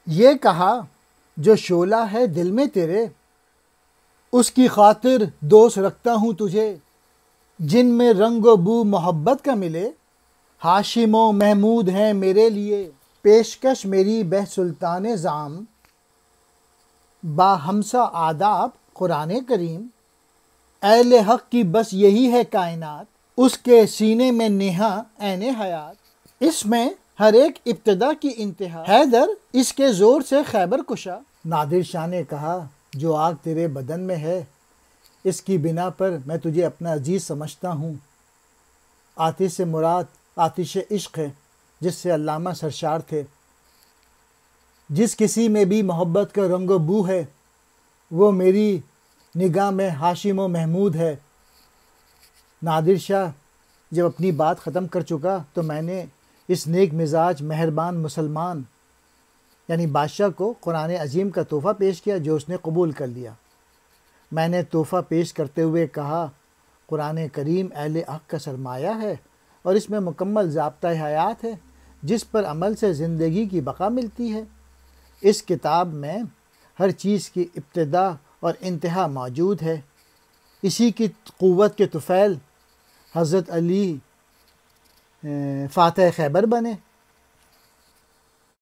یہ کہا جو شعلہ ہے دل میں تیرے، اس کی خاطر دوست رکھتا ہوں تجھے، جن میں رنگ و بو محبت کا ملے، ہاشم و محمود ہیں میرے لیے، پیشکش میری بہ سلطان زعم، با ہمسا آداب قرآن کریم، اہل حق کی بس یہی ہے کائنات، اس کے سینے میں نہا عین حیات، اس میں ہر ایک ابتدا کی انتہا، حیدر اس کے زور سے خیبر کشا۔ نادر شاہ نے کہا جو آگ تیرے بدن میں ہے، اس کی بنا پر میں تجھے اپنا عزیز سمجھتا ہوں۔ آتش سے مراد آتش عشق ہے، جس سے علامہ سرشار تھے۔ جس کسی میں بھی محبت کا رنگ و بو ہے، وہ میری نگاہ میں ہاشم و محمود ہے۔ نادر شاہ جب اپنی بات ختم کر چکا تو میں نے اس نیک مزاج مہربان مسلمان یعنی بادشاہ کو قرآن عظیم کا تحفہ پیش کیا، جو اس نے قبول کر لیا۔ میں نے تحفہ پیش کرتے ہوئے کہا قرآن کریم اہل حق کا سرمایہ ہے، اور اس میں مکمل ضابطۂ حیات ہے، جس پر عمل سے زندگی کی بقا ملتی ہے۔ اس کتاب میں ہر چیز کی ابتدا اور انتہا موجود ہے۔ اسی کی قوت کے طفیل حضرت علی فاتح خیبر بنے۔